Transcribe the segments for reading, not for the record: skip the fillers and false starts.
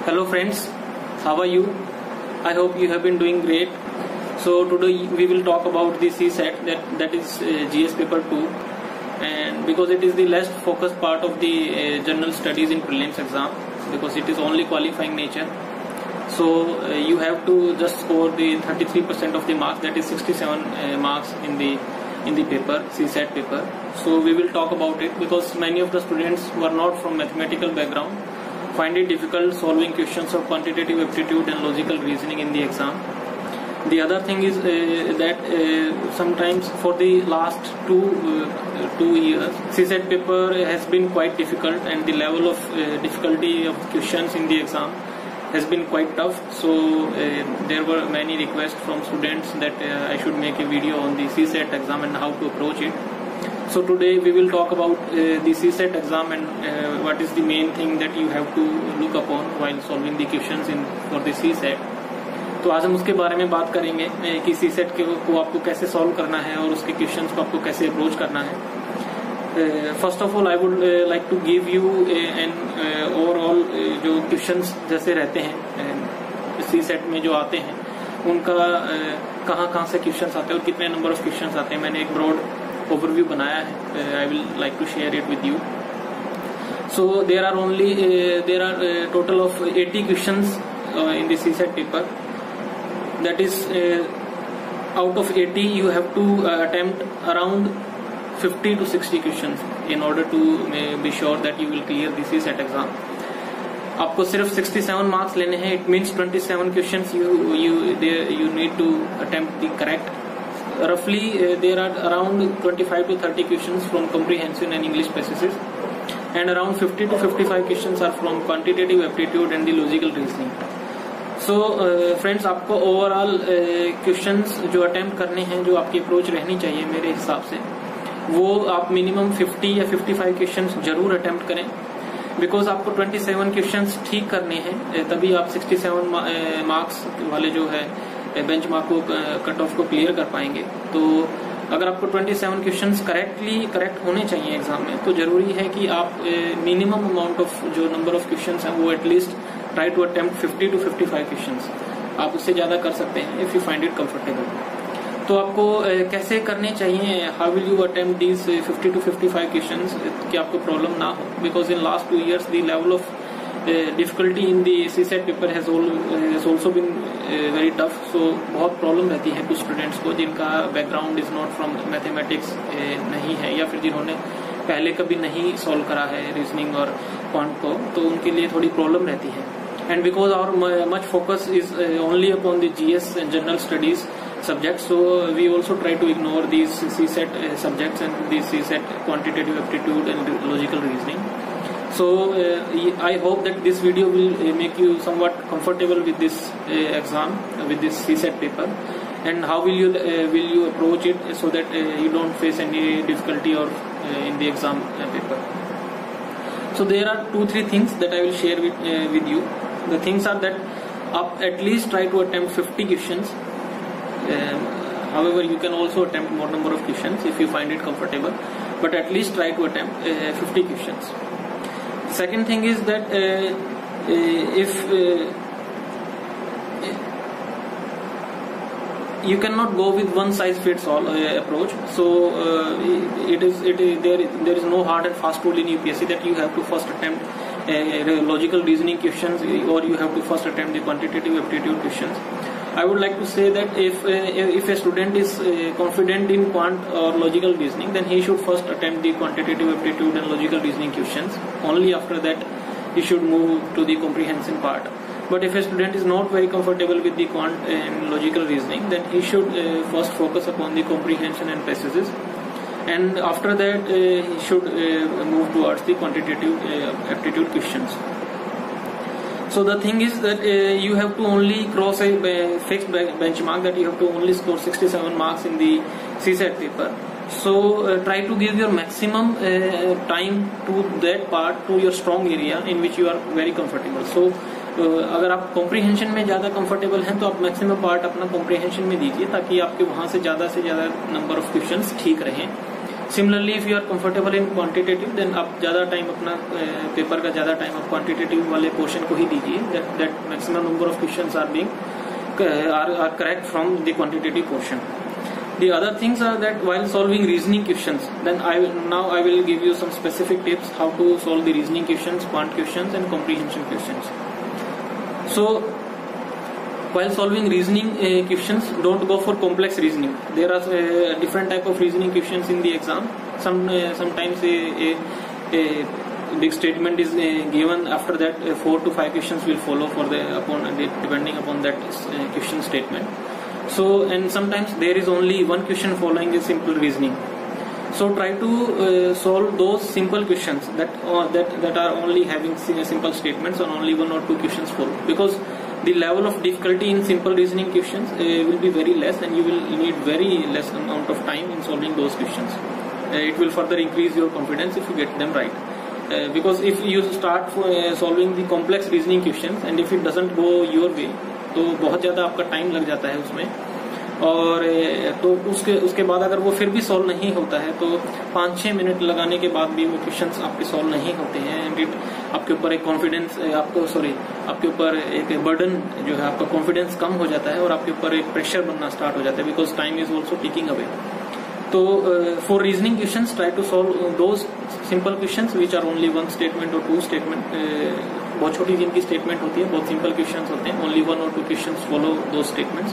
Hello friends, how are you? I hope you have been doing great. So today we will talk about the CSAT, that is GS paper 2, and because it is the less focused part of the general studies in prelims exam, because it is only qualifying nature. So you have to just score the 33% of the marks, that is 67 marks in the paper, CSAT paper. So we will talk about it because many of the students who are not from mathematical background find it difficult solving questions of quantitative aptitude and logical reasoning in the exam. The other thing is that sometimes for the last two years, CSAT paper has been quite difficult, and the level of difficulty of questions in the exam has been quite tough. So there were many requests from students that I should make a video on the CSAT exam and how to approach it. So today we will talk about the CSAT exam and what is the main thing that you have to look upon while solving the questions for the CSAT. तो आज हम उसके बारे में बात करेंगे कि CSAT को आपको कैसे सॉल्व करना है और उसके क्वेश्चंस को आपको कैसे अप्रोच करना है. First of all I would like to give you an overall जो क्वेश्चंस जैसे रहते हैं CSAT में जो आते हैं उनका कहाँ से क्वेश्चंस आते हैं और कितने नंबर ऑफ क्वेश्चंस आते हैं. मैंने एक ब्रॉड ओवरव्यू बनाया है. I will like to share it with you. So there are total of 80 questions in the CSAT paper. That is out of 80 you have to attempt around 50 to 60 questions in order to be sure that you will clear the CSAT exam. आपको सिर्फ 67 marks लेने हैं. It means 27 questions you need to attempt the correct. Roughly there are around 25 to 30 questions from comprehension and English passages, and around 50 to 55 questions are from quantitative aptitude and the logical reasoning. So friends, आपको overall questions जो attempt करने हैं, जो आपकी approach रहनी चाहिए मेरे हिसाब से, वो आप मिनिमम 50 या 55 क्वेश्चंस जरूर अटेम्प्ट करें. बिकॉज आपको 27 क्वेश्चंस ठीक करने हैं, तभी आप 67 मार्क्स वाले जो है बेंच मार्क को कट ऑफ को क्लियर कर पाएंगे. तो अगर आपको 27 क्वेश्चंस करेक्ट होने चाहिए एग्जाम में, तो जरूरी है कि आप मिनिमम अमाउंट ऑफ जो नंबर ऑफ क्वेश्चंस हैं वो at least try to attempt 50 to 55 questions. आप उससे ज्यादा कर सकते हैं if you find it comfortable. तो आपको कैसे करने चाहिए, how will you attempt these 50 to 55 questions कि आपको प्रॉब्लम ना हो. Because in last 2 years the level of difficulty in the CSAT paper has also been very tough. सो बहुत प्रॉब्लम रहती है कुछ स्टूडेंट्स को जिनका background is not from mathematics नहीं है, या फिर जिन्होंने पहले कभी नहीं सॉल्व करा है रीजनिंग और क्वांट को, तो उनके लिए थोड़ी प्रॉब्लम रहती है. And because our much focus is only upon the GS and general studies subjects, so we also try to ignore these CSAT subjects and these CSAT quantitative aptitude and logical reasoning. So I hope that this video will make you somewhat comfortable with this exam, with this CSAT paper, and how will you approach it so that you don't face any difficulty or in the exam paper. So there are 2-3 things that I will share with you. The things are that up at least try to attempt 50 questions. However, you can also attempt more number of questions if you find it comfortable, but at least try to attempt 50 questions. Second thing is that if you cannot go with one size fits all approach, so there is no hard and fast rule in UPSC that you have to first attempt logical reasoning questions or you have to first attempt the quantitative aptitude questions. I would like to say that if a student is confident in quant or logical reasoning, then he should first attempt the quantitative aptitude and logical reasoning questions. Only after that he should move to the comprehension part. But if a student is not very comfortable with the quant and logical reasoning, then he should first focus upon the comprehension and passages, and after that he should move towards the quantitative aptitude questions. So the thing is that you have to only cross a fixed benchmark, that you have to only score 67 marks in the CSAT paper. So try to give your maximum time to that part, to your strong area in which you are very comfortable. So अगर आप comprehension में ज्यादा comfortable हैं तो आप maximum part अपना comprehension में दीजिए, ताकि आपके वहां से ज्यादा नंबर ऑफ क्वेश्चंस ठीक रहें. Similarly if you are comfortable in quantitative then आप ज्यादा टाइम अपना पेपर का ज्यादा टाइम आप क्वांटिटेटिव वाले पोर्शन को ही दीजिए, that maximum number of questions are being are correct from the quantitative portion. The other things are that while solving reasoning questions, then I will give you some specific tips how to solve the reasoning questions, quant questions and comprehension questions. So while solving reasoning questions, don't go for complex reasoning. There are different type of reasoning questions in the exam. Sometimes a big statement is given, after that 4 to 5 questions will follow depending upon that question statement. So and sometimes there is only one question following a simple reasoning. So try to solve those simple questions that are only having simple statements and only 1 or 2 questions follow, because the level of difficulty in simple reasoning questions will be very less and you will need very less amount of time in solving those questions. It will further increase your confidence if you get them right. Because if you start solving the complex reasoning questions and if it doesn't go your way, तो बहुत ज़्यादा आपका time लग जाता है उसमें, और तो उसके बाद अगर वो फिर भी सॉल्व नहीं होता है तो 5-6 मिनट लगाने के बाद भी वो क्वेश्चंस आपके सॉल्व नहीं होते हैं, एंड आपके ऊपर एक कॉन्फिडेंस आपके ऊपर एक बर्डन जो है, आपका कॉन्फिडेंस कम हो जाता है और आपके ऊपर एक प्रेशर बनना स्टार्ट हो जाता है, because time is also ticking away. तो for reasoning questions try to solve those simple questions which are only 1 statement और 2 स्टेटमेंट. बहुत छोटी जिनकी स्टेटमेंट होती है, बहुत सिंपल क्वेश्चंस होते हैं, ओनली 1 और 2 क्वेश्चंस फॉलो दो स्टेटमेंट्स.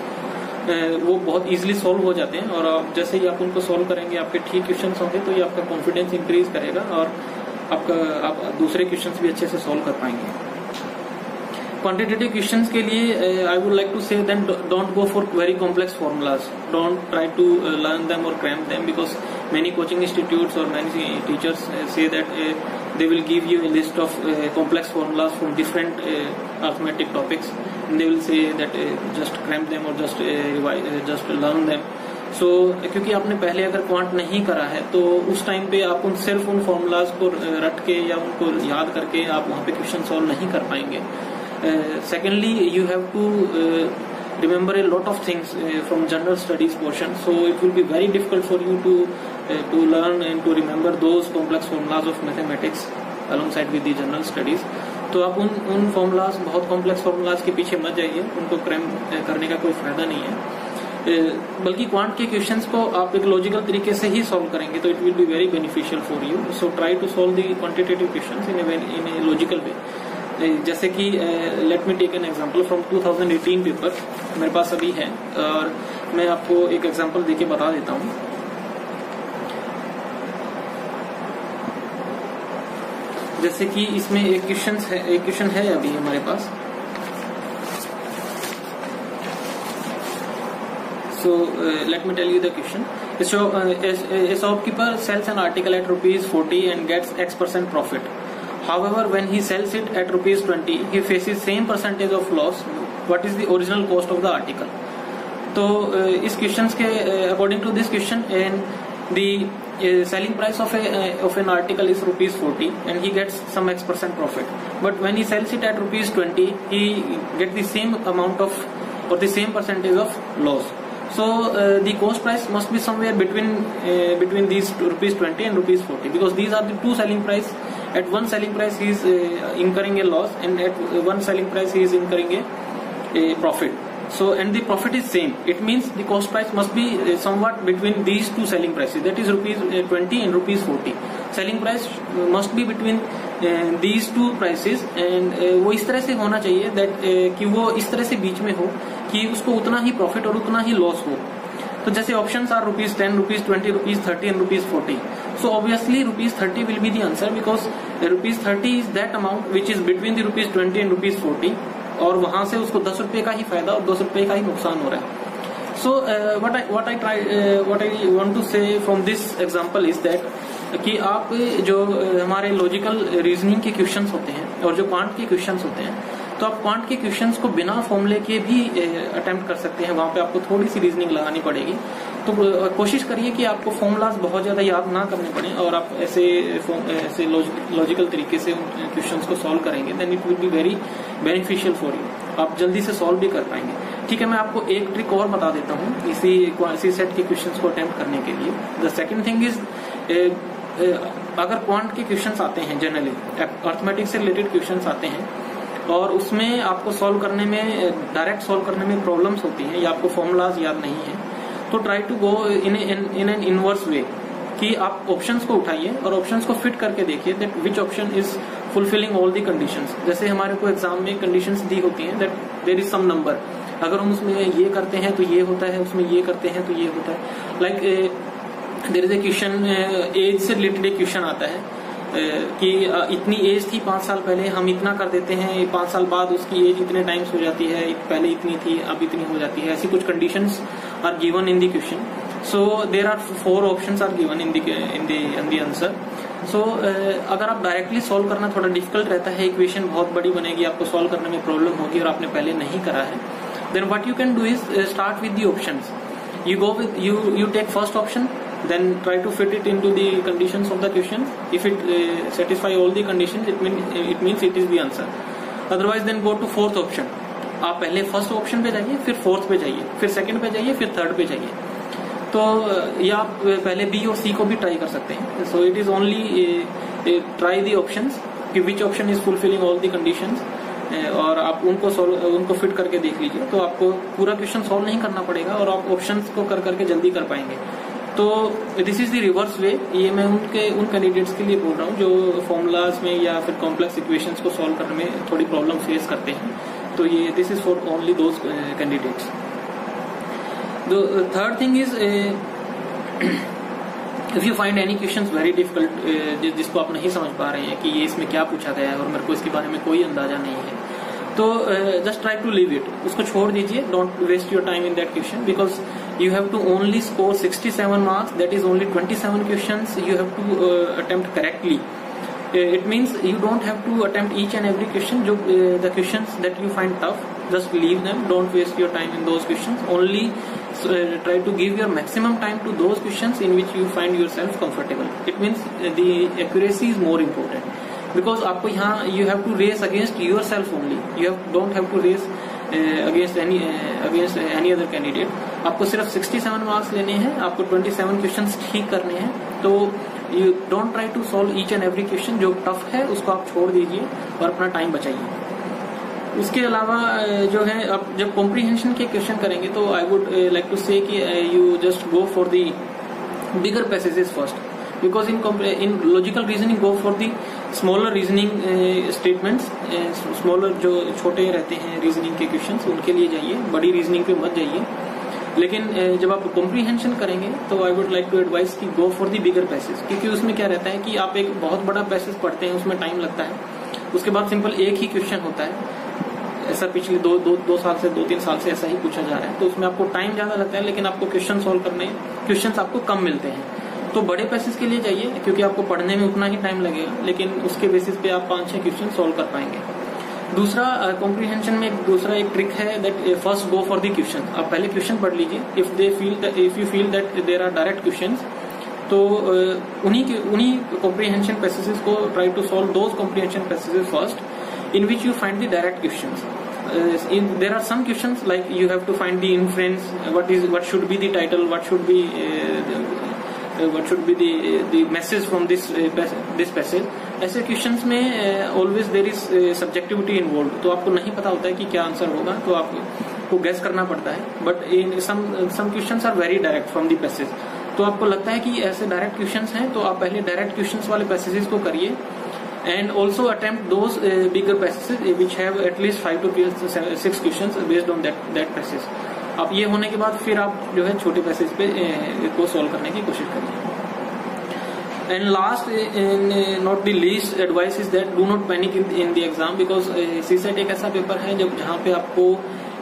वो बहुत इजीली सॉल्व हो जाते हैं, और जैसे ही आप उनको सॉल्व करेंगे, आपके ठीक क्वेश्चंस होंगे, तो ये आपका कॉन्फिडेंस इंक्रीज करेगा और आप दूसरे क्वेश्चंस भी अच्छे से सॉल्व कर पाएंगे. क्वांटिटेटिव क्वेश्चंस के लिए I would like to say then don't go for very complex formulas, don't try to learn them और cram them, because many coaching institutes or many teachers say that they will give you a list of complex formulas from different arithmetic topics, and they will say that just cram them or just learn them. So क्योंकि आपने पहले अगर quant नहीं करा है तो उस time पे आप सिर्फ उन फॉर्मूलाज को रट के या उनको याद करके आप वहाँ पे क्वेश्चन सॉल्व नहीं कर पाएंगे. Secondly, you have to remember a lot of things from general studies portion, so it will be very difficult for you to learn and to remember those complex formulas of mathematics alongside with the general studies. तो आप उन formulas, बहुत complex formulas के पीछे मत जाइए, उनको cram करने का कोई फायदा नहीं है, बल्कि क्वांट के क्वेश्चंस को आप एक लॉजिकल तरीके से ही सॉल्व करेंगे तो it will be very beneficial for you. So try to solve the quantitative questions in a logical way. जैसे कि let me take an example from 2018 paper मेरे पास अभी है, और मैं आपको एक एग्जांपल देके बता देता हूँ. जैसे कि इसमें एक क्वेश्चन है अभी हमारे पास. So let me tell you the question. So a shopkeeper sells an article at ₹40 and gets X% profit. However, when he sells it at ₹20, he faces same percentage of loss. What is the original cost of the article? तो इस question के according to this question, and the selling price of an article is ₹40 and he gets some X% profit. But when he sells it at ₹20, he gets the same amount of or the same percentage of loss. So the cost price must be somewhere between these ₹20 and ₹40, because these are the two selling price. At one selling price he is incurring a loss, and at one selling price he is incurring a profit. So and the profit is same. It means the cost price must be somewhat between these two selling prices. That is ₹20 and ₹40. Selling price must be between these two prices, and वो इस तरह से होना चाहिए that कि वो इस तरह से बीच में हो कि उसको उतना ही प्रॉफिट और उतना ही लॉस हो. तो जैसे options are ₹10, ₹20, ₹30 and ₹40. So obviously ₹30 will be the answer, because ₹30 is that amount which is between the ₹20 and ₹40, और वहां से उसको ₹10 का ही फायदा और ₹10 का ही नुकसान हो रहा है. So what I want to say from this example is that कि आप जो हमारे लॉजिकल रीजनिंग के क्वेश्चंस होते हैं और जो क्वांट के क्वेश्चंस होते हैं, तो आप क्वांट के क्वेश्चंस को बिना फॉर्मूले के भी अटेम्प्ट कर सकते हैं. वहां पे आपको थोड़ी सी रीजनिंग लगानी पड़ेगी. तो कोशिश करिए कि आपको फॉर्मूलाज बहुत ज्यादा याद ना करने पड़े और आप ऐसे लॉजिकल तरीके से क्वेश्चंस को सॉल्व करेंगे, then it will be very beneficial for you. आप जल्दी से सॉल्व भी कर पाएंगे. ठीक है, मैं आपको एक ट्रिक और बता देता हूँ इसी सेट के क्वेश्चंस को अटेम्प्ट करने के लिए. द सेकंड थिंग इज अगर क्वांट के क्वेश्चंस आते हैं, जनरली अर्थमेटिक्स से रिलेटेड क्वेश्चंस आते हैं और उसमें आपको सॉल्व करने में, डायरेक्ट सॉल्व करने में प्रॉब्लम्स होती हैं या आपको फॉर्मूलाज याद नहीं है, तो try to go in an inverse way कि आप ऑप्शंस को उठाइए और ऑप्शंस को फिट करके देखिए that which option is fulfilling all the conditions. जैसे हमारे को एग्जाम में कंडीशंस दी होती हैं that there is some number, अगर हम उसमें ये करते हैं तो ये होता है, उसमें ये करते हैं तो ये होता है। Like there is a question, age से रिलेटेड एक क्वेश्चन आता है कि इतनी एज थी 5 साल पहले, हम इतना कर देते हैं, 5 साल बाद उसकी एज इतने टाइम्स हो जाती है, पहले इतनी थी अब इतनी हो जाती है। ऐसी कुछ conditions are given in the question. So there are 4 options are given in the answer. So अगर आप डायरेक्टली सॉल्व करना थोड़ा डिफिकल्ट रहता है, इक्वेशन बहुत बड़ी बनेगी, आपको सॉल्व करने में प्रॉब्लम होगी और आपने पहले नहीं करा है, then what you can do is start with the options. You go with you take first option, then try to fit it into the conditions of the question. If it satisfy all the conditions, it means it is the answer. Otherwise, then go to fourth option. आप पहले first option पे जाइए, फिर fourth पे जाइए, फिर second पे जाइए, फिर थर्ड पे जाइए। तो या आप पहले बी और सी को भी ट्राई कर सकते हैं। So it is only try the options कि which option is fulfilling all the conditions, और आप उनको फिट करके देख लीजिए, तो आपको पूरा क्वेश्चन सॉल्व नहीं करना पड़ेगा और आप ऑप्शंस को कर करके जल्दी कर पाएंगे। तो this is the reverse way. ये मैं उन कैंडिडेट्स के लिए बोल रहा हूँ जो फॉर्मूलाज में या फिर कॉम्प्लेक्स इक्वेशंस को सॉल्व करने में थोड़ी प्रॉब्लम फेस करते हैं। तो ये this is for only those candidates. The third thing is if you find any questions very difficult, जिसको आप नहीं समझ पा रहे हैं कि ये इसमें क्या पूछा गया है और मेरे को इसके बारे में कोई अंदाजा नहीं है, तो just try to leave it, उसको छोड़ दीजिए। Don't waste your time in that question because you have to only score 67 marks. That is only 27 questions you have to attempt correctly. It means you don't have to attempt each and every question. The questions that you find tough, just leave them. Don't waste your time in those questions. Only try to give your maximum time to those questions in which you find yourself comfortable. It means the accuracy is more important because आपको यहाँ you have to race against yourself only. You don't have to race against any other candidate. आपको सिर्फ 67 marks लेने हैं, आपको 27 questions ठीक करने हैं। तो you don't try to solve each and every question. जो टफ है उसको आप छोड़ दीजिए और अपना टाइम बचाइए। उसके अलावा जो है, आप जब कॉम्प्रीहेंशन के क्वेश्चन करेंगे तो आई वुड लाइक टू से कि you just go for the bigger passages first, because in logical reasoning go for the smaller reasoning statements. Smaller जो छोटे रहते हैं रीजनिंग के क्वेश्चंस, उनके लिए जाइए, बड़ी रीजनिंग पे मत जाइए। लेकिन जब आप कॉम्प्रीहेंशन करेंगे तो I would like to advise कि go for the bigger passage, क्योंकि उसमें क्या रहता है कि आप एक बहुत बड़ा पैसेज पढ़ते हैं, उसमें टाइम लगता है, उसके बाद सिंपल एक ही क्वेश्चन होता है। ऐसा पिछले दो साल से 2-3 साल से ऐसा ही पूछा जा रहा है, तो उसमें आपको टाइम ज्यादा लगता है लेकिन आपको क्वेश्चन सॉल्व करने, क्वेश्चन आपको कम मिलते हैं। तो बड़े पैसेज के लिए जाइए क्योंकि आपको पढ़ने में उतना ही टाइम लगेगा, लेकिन उसके बेसिस पे आप 5-6 क्वेश्चन सॉल्व कर पाएंगे। दूसरा कॉम्प्रीहेंशन में दूसरा एक ट्रिक है that first go for the question. आप पहले क्वेश्चन पढ़ लीजिए। If you feel that there are direct questions, तो उन्हीं कॉम्प्रीहेंशन पैसेजेस को try to solve those comprehension passages first in which you find the direct questions. there are some questions like you have to find the inference, what should be the title, what should be the message from this passage. ऐसे questions में always there is subjectivity involve, तो आपको नहीं पता होता है कि क्या आंसर होगा, तो आपको गैस करना पड़ता है। But in some questions are very direct from the passage, तो आपको लगता है कि ऐसे डायरेक्ट क्वेश्चंस हैं, तो आप पहले डायरेक्ट क्वेश्चंस वाले पैसेजेस को करिए and also attempt those bigger passages which have at least 5 to 6 questions based on that passage. अब ये होने के बाद फिर आप जो है छोटे पैसेज पे को सॉल्व करने की कोशिश करिए। And last not the least advice is that do not panic in the exam, because CSAT एक ऐसा पेपर है जहाँ पे आपको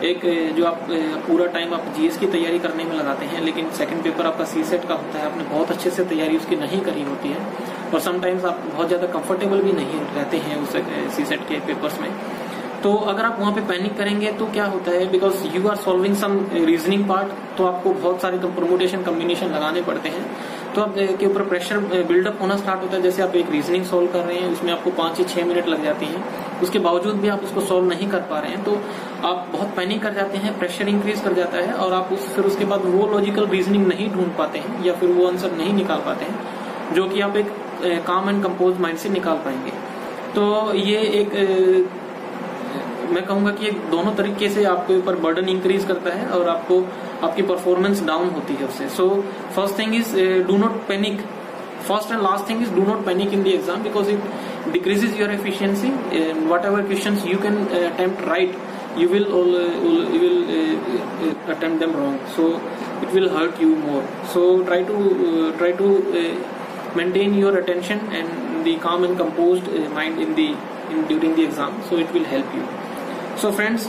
एक जो आप पूरा टाइम आप जीएस की तैयारी करने में लगाते हैं, लेकिन सेकंड पेपर आपका सीसेट का होता है, आपने बहुत अच्छे से तैयारी उसकी नहीं करी होती है और समटाइम्स आप बहुत ज्यादा कंफर्टेबल भी नहीं रहते हैं उस सीसेट के पेपर्स में। तो अगर आप वहां पे पैनिक करेंगे तो क्या होता है, because you are solving some reasoning part, तो आपको बहुत सारे परमुटेशन कॉम्बिनेशन लगाने पड़ते हैं, तो आपके ऊपर प्रेशर बिल्डअप होना स्टार्ट होता है। जैसे आप एक रीजनिंग सॉल्व कर रहे हैं, उसमें आपको 5 या 6 मिनट लग जाती हैं, उसके बावजूद भी आप उसको सॉल्व नहीं कर पा रहे हैं, तो आप बहुत पैनिक कर जाते हैं, प्रेशर इंक्रीज कर जाता है और आप फिर उसके बाद वो लॉजिकल रीजनिंग नहीं ढूंढ पाते हैं या फिर वो आंसर नहीं निकाल पाते हैं, जो कि आप एक काम एंड कंपोज माइंड से निकाल पाएंगे। तो ये एक मैं कहूंगा कि दोनों तरीके से आपके ऊपर बर्डन इंक्रीज करता है और आपको आपकी परफॉर्मेंस डाउन होती है उससे। So first thing is do not panic. First and last thing is do not panic in the exam because it decreases your efficiency. Whatever questions you can attempt right, you will attempt them wrong. So it will hurt you more. So try to maintain your attention and the calm and composed mind during the exam. So it will help you. So friends,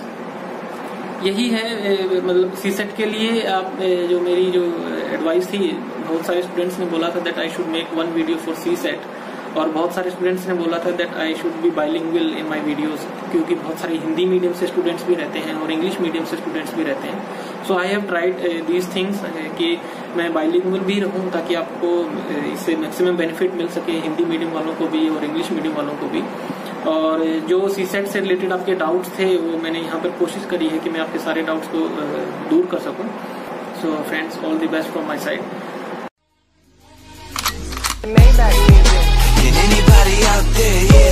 यही है मतलब CSAT के लिए आप जो मेरी जो advice थी। बहुत सारे स्टूडेंट्स ने बोला था that I should make one video for CSAT, और बहुत सारे स्टूडेंट्स ने बोला था that I should be bilingual in my videos, क्योंकि बहुत सारे हिंदी मीडियम से स्टूडेंट्स भी रहते हैं और इंग्लिश मीडियम से स्टूडेंट्स भी रहते हैं। So I have tried these things कि मैं बाइलिंगुअल भी रहूं ताकि आपको इससे मैक्सिमम बेनिफिट मिल सके, हिंदी मीडियम वालों को भी और इंग्लिश मीडियम वालों को भी। और जो सीसेट से रिलेटेड आपके डाउट्स थे वो मैंने यहाँ पर कोशिश करी है कि मैं आपके सारे डाउट्स को दूर कर सकूं। So friends, all the best from my side. Can anybody out there